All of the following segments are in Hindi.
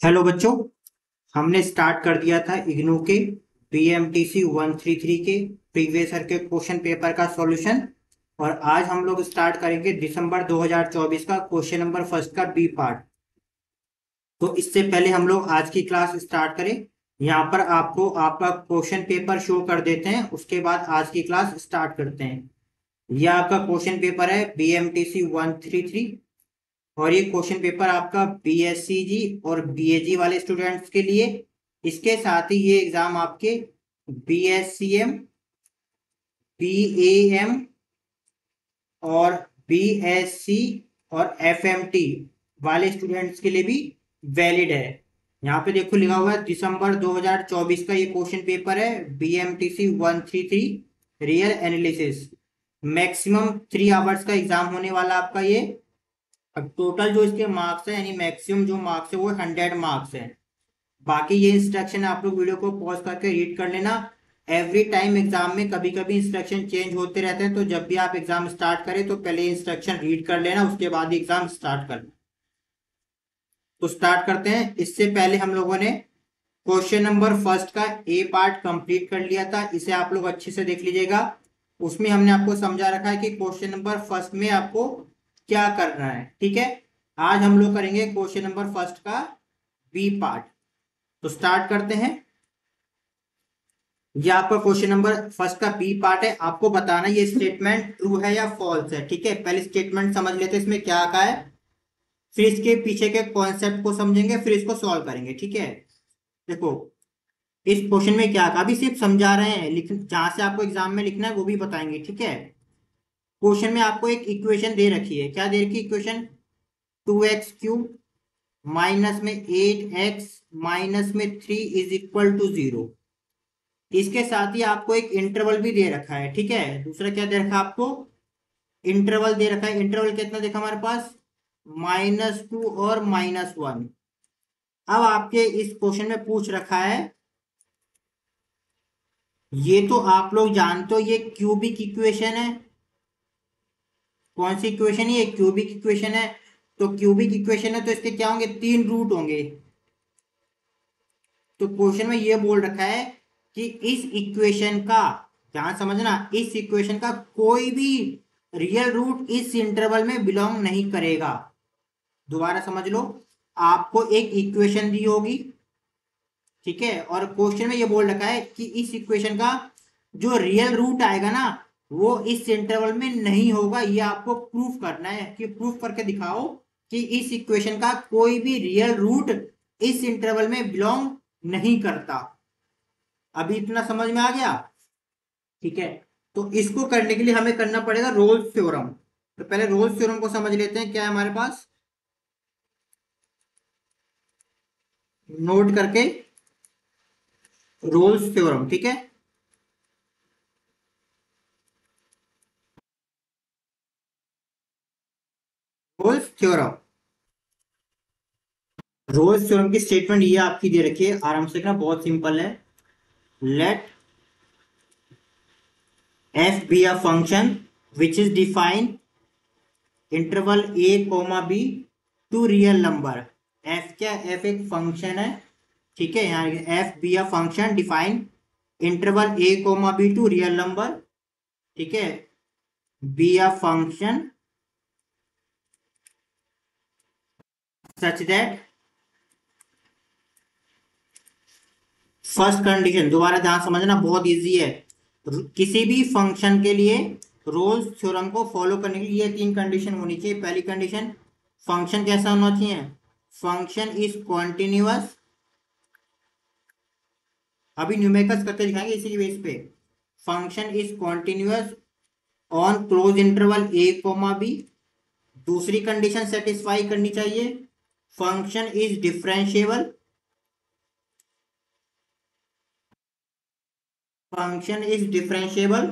हेलो बच्चों। हमने स्टार्ट कर दिया था इग्नू के BMTC 133 के प्रीवियस ईयर के क्वेश्चन पेपर का सॉल्यूशन। और आज हम लोग स्टार्ट करेंगे दिसंबर 2024 का क्वेश्चन नंबर फर्स्ट का बी पार्ट। तो इससे पहले हम लोग आज की क्लास स्टार्ट करें, यहाँ पर आपको आपका क्वेश्चन पेपर शो कर देते हैं, उसके बाद आज की क्लास स्टार्ट करते हैं। यह आपका क्वेश्चन पेपर है BMTC 133। और ये क्वेश्चन पेपर आपका BSc जी और BAG वाले स्टूडेंट्स के लिए। इसके साथ ही ये एग्जाम आपके BScM, BAM और BSc और FMT वाले स्टूडेंट्स के लिए भी वैलिड है। यहाँ पे देखो लिखा हुआ है दिसंबर 2024 का ये क्वेश्चन पेपर है BMTC 133 real analysis. Maximum 3 hours का एग्जाम होने वाला आपका ये। अब टोटल जो इसके मार्क्स है यानी मैक्सिमम जो मार्क्स है वो 100 मार्क्स है। बाकी ये इंस्ट्रक्शन आप लोग वीडियो को पॉज करके रीड कर लेना। एवरी टाइम एग्जाम में कभी कभी इंस्ट्रक्शन चेंज होते रहते हैं, तो जब भी आप एग्जाम स्टार्ट करें तो पहले इंस्ट्रक्शन रीड कर लेना, उसके बाद ही एग्जाम स्टार्ट करना। तो स्टार्ट करते हैं। इससे पहले हम लोगों ने क्वेश्चन नंबर फर्स्ट का ए पार्ट कंप्लीट कर लिया था, इसे आप लोग अच्छे से देख लीजिएगा। उसमें हमने आपको समझा रखा है कि क्वेश्चन नंबर फर्स्ट में आपको क्या करना है। ठीक है, आज हम लोग करेंगे क्वेश्चन नंबर फर्स्ट का बी पार्ट। तो स्टार्ट करते हैं। ये आपका क्वेश्चन नंबर फर्स्ट का बी पार्ट है। आपको बताना ये स्टेटमेंट ट्रू है या फॉल्स है। ठीक है, पहले स्टेटमेंट समझ लेते हैं इसमें क्या कहा है, फिर इसके पीछे के कॉन्सेप्ट को समझेंगे, फिर इसको सॉल्व करेंगे। ठीक है, देखो इस क्वेश्चन में क्या कहा, अभी सिर्फ समझा रहे हैं, लिख जहां से आपको एग्जाम में लिखना है वो भी बताएंगे। ठीक है, क्वेश्चन में आपको एक इक्वेशन दे रखी है। क्या दे रखी है इक्वेशन? 2x³ माइनस में 8x माइनस में 3 इज इक्वल टू 0। इसके साथ ही आपको एक इंटरवल भी दे रखा है। ठीक है, दूसरा क्या दे रखा है आपको? इंटरवल दे रखा है। इंटरवल कितना देखा हमारे पास? -2 और -1। अब आपके इस क्वेश्चन में पूछ रखा है, ये तो आप लोग जानते हो ये क्यूबिक इक्वेशन है। कौन सी इक्वेशन है ये? क्यूबिक इक्वेशन है। तो क्यूबिक इक्वेशन है तो इसके क्या होंगे? 3 रूट होंगे। तो क्वेश्चन में ये बोल रखा है कि इस इक्वेशन का, ध्यान समझना, इस इक्वेशन का कोई भी रियल रूट इस इंटरवल में बिलोंग नहीं करेगा। दोबारा समझ लो, आपको एक इक्वेशन दी होगी, ठीक है, और क्वेश्चन में ये बोल रखा है कि इस इक्वेशन का जो रियल रूट आएगा ना वो इस इंटरवल में नहीं होगा। ये आपको प्रूफ करना है कि प्रूफ करके दिखाओ कि इस इक्वेशन का कोई भी रियल रूट इस इंटरवल में बिलोंग नहीं करता। अभी इतना समझ में आ गया? ठीक है, तो इसको करने के लिए हमें करना पड़ेगा रोल्स थ्योरम। तो पहले रोल्स थ्योरम को समझ लेते हैं, क्या है हमारे पास, नोट करके, रोल्स थ्योरम। ठीक है, रोल्स थ्योरम, रोल्स थ्योरम की स्टेटमेंट ये आपकी दे रखी है, आराम से देखना, बहुत सिंपल है। Let f be a function which is defined interval a comma b to real number. f क्या? f एक फंक्शन है। ठीक है, यहाँ f be a function defined interval a comma b to real number. ठीक है, be a function such that, first condition दोबारा ध्यान समझना, बहुत इजी है। किसी भी फंक्शन के लिए रोल्स थ्योरम को फॉलो करने के लिए ये 3 कंडीशन होनी चाहिए। पहली कंडीशन, फंक्शन कैसा होना चाहिए? Function is continuous. अभी न्यूमेरिकल्स करके दिखाएंगे इसी बेस पे। Function is continuous on close interval a comma b। दूसरी कंडीशन सेटिस्फाई करनी चाहिए, function is differentiable. Function is differentiable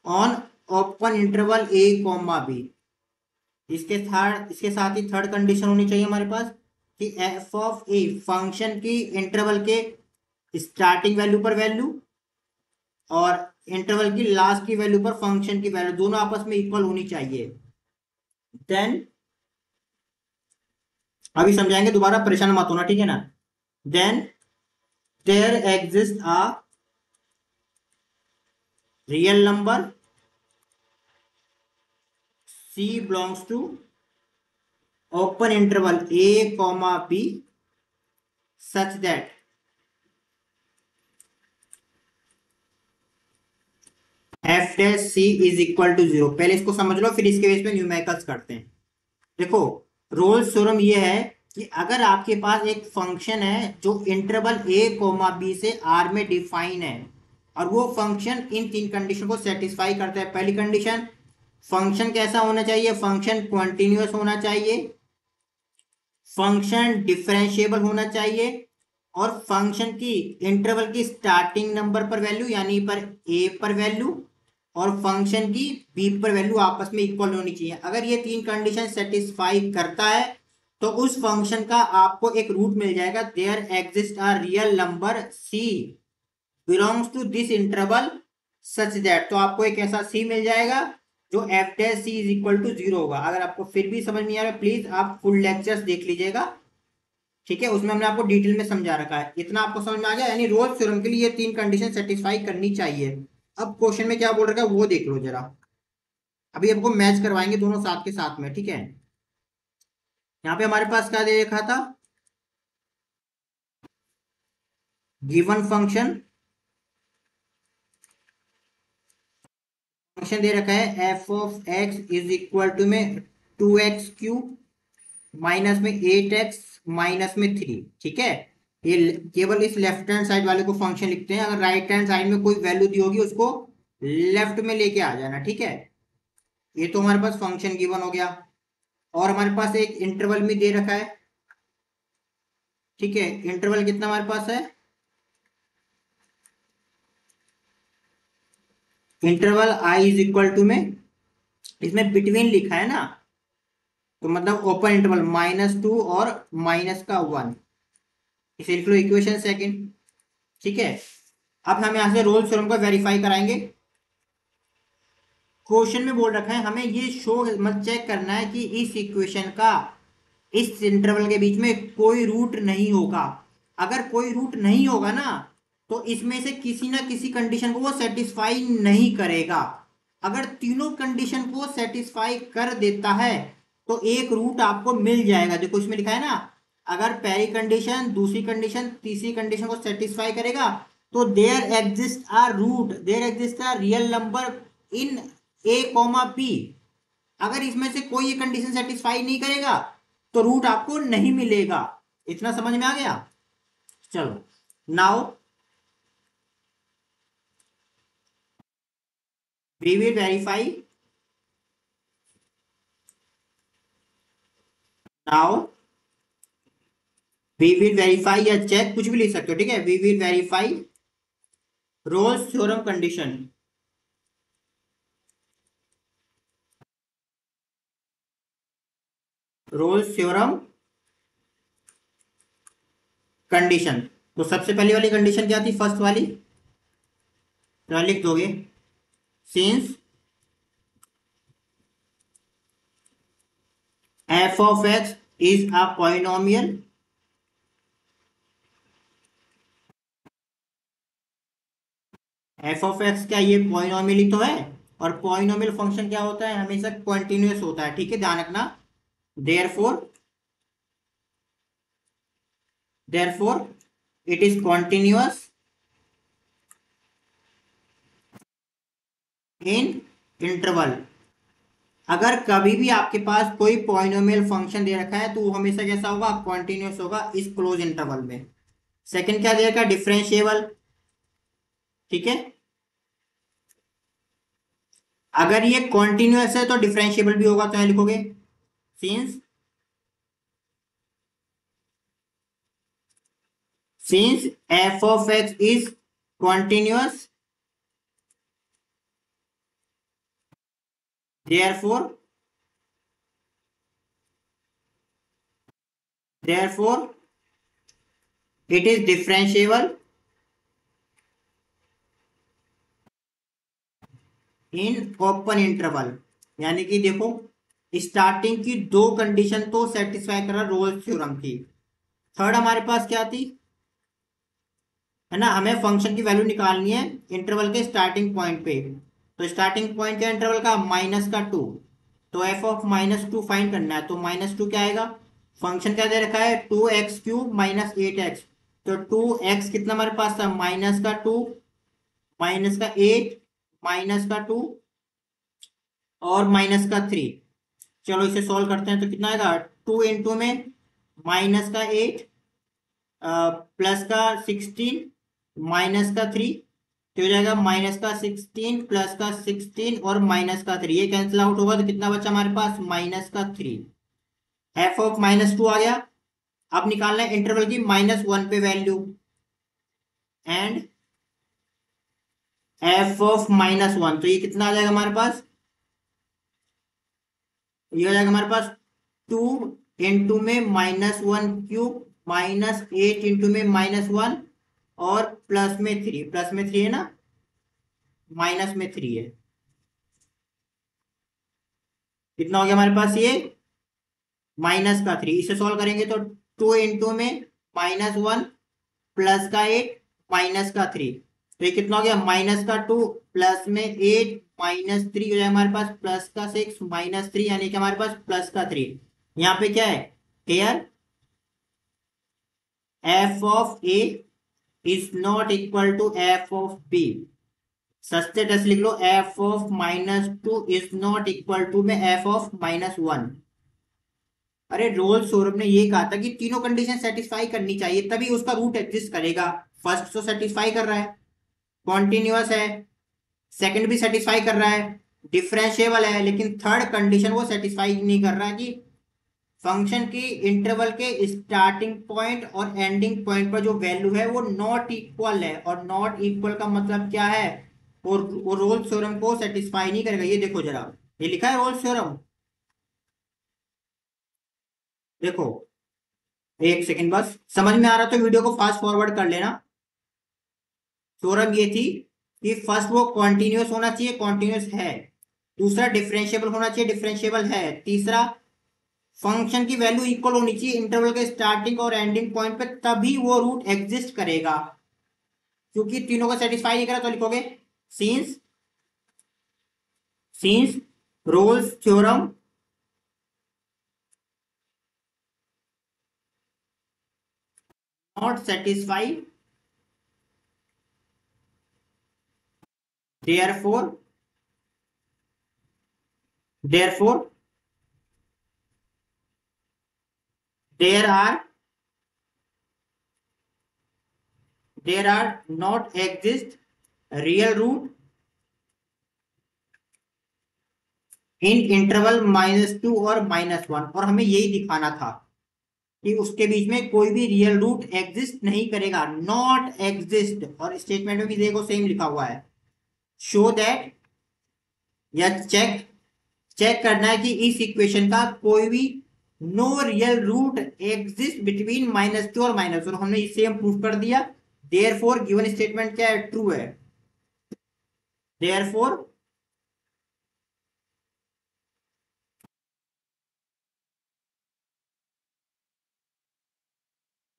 on open interval a comma b। इसके साथ ही थर्ड कंडीशन होनी चाहिए हमारे पास कि एफ ऑफ ए, फंक्शन की इंटरवल के स्टार्टिंग वैल्यू पर वैल्यू और इंटरवल की लास्ट की वैल्यू पर फंक्शन की वैल्यू दोनों आपस में इक्वल होनी चाहिए। देन अभी समझाएंगे, दोबारा परेशान मत होना, ठीक है ना। Then there exist a real number c belongs to open interval a comma b such that f dash c is equal to zero. पहले इसको समझ लो, फिर इसके बेस पे न्यूमेरिकल्स करते हैं। देखो, रोल्स थ्योरम ये है कि अगर आपके पास एक फंक्शन है जो इंटरवल ए कोमा बी से आर में डिफाइन है, और वो फंक्शन इन तीन कंडीशन को सेटिस्फाई करता है। पहली कंडीशन, फंक्शन कैसा होना चाहिए, फंक्शन कॉन्टिन्यूअस होना चाहिए, फंक्शन डिफरेंशिएबल होना चाहिए, और फंक्शन की इंटरवल की स्टार्टिंग नंबर पर वैल्यू यानी पर ए पर वैल्यू और फंक्शन की बी पर वैल्यू आपस में इक्वल होनी चाहिए। अगर ये तीन कंडीशन सेटिस्फाई करता है तो उस फंक्शन का आपको एक रूट मिल जाएगा, there exist a real number c belongs to this interval such that. तो आपको एक ऐसा सी मिल जाएगा जो f dash c is equal to zero होगा। अगर आपको फिर भी समझ नहीं आ रहा, प्लीज आप फुल लेक्चर्स देख लीजिएगा, ठीक है, उसमें हमने आपको डिटेल में समझा रखा है। इतना आपको समझ में आ गया, यानी रोल्स थ्योरम के लिए ये तीन कंडीशन सेटिस्फाई करनी चाहिए। अब क्वेश्चन में क्या बोल रखा है वो देख लो जरा। अभी आपको मैच करवाएंगे दोनों साथ के साथ में, ठीक है। यहाँ पे हमारे पास क्या दे रखा था, गिवन फंक्शन, फंक्शन दे रखा है f of x is equal to में 2x³ माइनस में 8x माइनस में 3, ठीक है। ये केवल इस लेफ्ट हैंड साइड वाले को फंक्शन लिखते हैं, अगर राइट हैंड साइड में कोई वैल्यू दी होगी उसको लेफ्ट में लेके आ जाना, ठीक है। ये तो हमारे पास फंक्शन गिवन हो गया, और हमारे पास एक इंटरवल भी दे रखा है, ठीक है। इंटरवल कितना हमारे पास है, interval I is equal to में, इसमें बिटवीन लिखा है ना, तो मतलब ओपन इंटरवल -2 और -1, इसे लिख लो इक्वेशन सेकंड, ठीक है। अब हम यहां से रोल्स थ्योरम को वेरीफाई कराएंगे। क्वेश्चन में बोल रखा है हमें ये शो मत चेक करना है कि इस इक्वेशन का इस इंटरवल के बीच में कोई रूट नहीं होगा। अगर कोई रूट नहीं होगा ना, तो इसमें से किसी ना किसी कंडीशन को वो सेटिस्फाई नहीं करेगा। अगर तीनों कंडीशन को सेटिस्फाई कर देता है तो एक रूट आपको मिल जाएगा। देखो इसमें लिखा है ना, अगर पहली कंडीशन, दूसरी कंडीशन, तीसरी कंडीशन को सेटिस्फाई करेगा तो there exist a root, there exist a real number in a comma p. अगर इसमें से कोई ये कंडीशन सेटिस्फाई नहीं करेगा तो रूट आपको नहीं मिलेगा। इतना समझ में आ गया। चलो, now we will verify, now we will verify या चेक, कुछ भी लिख सकते हो, ठीक है। We will verify Rolle's theorem condition, Rolle's theorem condition. तो सबसे पहली वाली कंडीशन क्या थी, फर्स्ट वाली, तो लिख दोगे, since F of x is a polynomial, F of x क्या ये पॉलिनोमियल ही तो है, और पॉलिनोमियल फंक्शन क्या होता है, हमेशा कंटिन्यूअस होता है, ठीक है, ध्यान रखना। Therefore therefore it is continuous in interval. अगर कभी भी आपके पास कोई पॉलिनोमियल फंक्शन दे रखा है तो वो हमेशा कैसा होगा, कॉन्टिन्यूअस होगा इस क्लोज इंटरवल में। सेकंड क्या दे रखा है, डिफरेंशिएबल, ठीक है। अगर ये कॉन्टिन्यूअस है तो डिफरेंशिएबल भी होगा, तो यहां लिखोगे since since F of x is continuous, therefore therefore it is differentiable in open interval. यानी कि देखो, स्टार्टिंग की दो कंडीशन तो सेटिस्फाई कर रहा रोल्स थ्योरम की। थर्ड हमारे पास क्या थी, है ना, हमें फंक्शन की वैल्यू निकालनी है इंटरवल के स्टार्टिंग पॉइंट पे। तो स्टार्टिंग पॉइंट क्या इंटरवल का, -2। तो एफ ऑफ -2 फाइंड करना है, तो -2 क्या आएगा, फंक्शन क्या दे रखा है 2x³ -8x। तो 2x कितना हमारे पास था, -2 -8 -2 और -3। चलो इसे सॉल्व करते हैं, तो कितना आएगा, 2 इंटू में -8 +16 -3, तो हो जाएगा -16 +16 और -3, ये कैंसिल आउट होगा तो कितना बचा हमारे पास, -3। एफ ऑफ -2 आ गया। अब निकालना है इंटरवल की -1 पे वैल्यू, एंड एफ ऑफ -1, तो ये कितना आ जाएगा हमारे पास, ये हो जाएगा हमारे पास 2 इंटू में -1³ -8 इंटू में -1 और प्लस में 3 है ना, माइनस में 3 है। कितना हो गया हमारे पास ये, -3। इसे सॉल्व करेंगे तो 2 इंटू में -1 +8 -3, तो ये कितना हो गया, -2 +8 -3 हो जाएगा हमारे पास +6 -3, यानी कि हमारे पास +3। यहाँ पे क्या है, here F of A is not equal to F of B. सस्ते टेस्ट लिख लो, F of -2 is not equal to में एफ ऑफ -1। अरे रोल्स थ्योरम ने ये कहा था कि तीनों कंडीशन सेटिस्फाई करनी चाहिए तभी उसका रूट एग्जिस्ट करेगा। फर्स्ट तो सेटिस्फाई कर रहा है, कॉन्टिन्यूअस है, सेकंड भी सेटिस्फाई कर रहा है, डिफरेंशिएबल है, लेकिन थर्ड कंडीशन वो सेटिस्फाई नहीं कर रहा है कि फंक्शन की इंटरवल के स्टार्टिंग पॉइंट और एंडिंग पॉइंट पर जो वैल्यू है वो नॉट इक्वल है। और नॉट इक्वल का मतलब क्या है, वो रोल्स थ्योरम को सेटिस्फाई नहीं करेगा। ये देखो जरा, ये लिखा है रोल्स थ्योरम, देखो, एक सेकंड बस, समझ में आ रहा तो वीडियो को फास्ट फॉरवर्ड कर लेना। थ्योरम ये थी कि फर्स्ट वो कॉन्टिन्यूअस होना चाहिए, कॉन्टिन्यूअस है। दूसरा डिफरेंशिएबल होना चाहिए, डिफरेंशिएबल है। तीसरा फंक्शन की वैल्यू इक्वल होनी चाहिए इंटरवल के स्टार्टिंग और एंडिंग पॉइंट पे, तभी वो रूट एग्जिस्ट करेगा। क्योंकि तीनों को सेटिस्फाई नहीं करा तो लिखोगे since since Rolle's theorem not satisfy, therefore therefore there are not exist real root in interval -2 और -1। और हमें यही दिखाना था कि उसके बीच में कोई भी रियल रूट एग्जिस्ट नहीं करेगा, नॉट एग्जिस्ट। और स्टेटमेंट में भी देखो सेम लिखा हुआ है, शो दैट, या चेक चेक करना है कि इस इक्वेशन का कोई भी no real root exist between -2 और -1। हमने इसे हम प्रूफ कर दिया। देयरफॉर गिवन स्टेटमेंट क्या है, ट्रू है। Therefore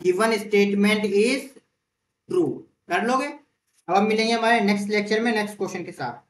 given statement is true. कर लोगे। अब हम मिलेंगे हमारे नेक्स्ट लेक्चर में नेक्स्ट क्वेश्चन के साथ।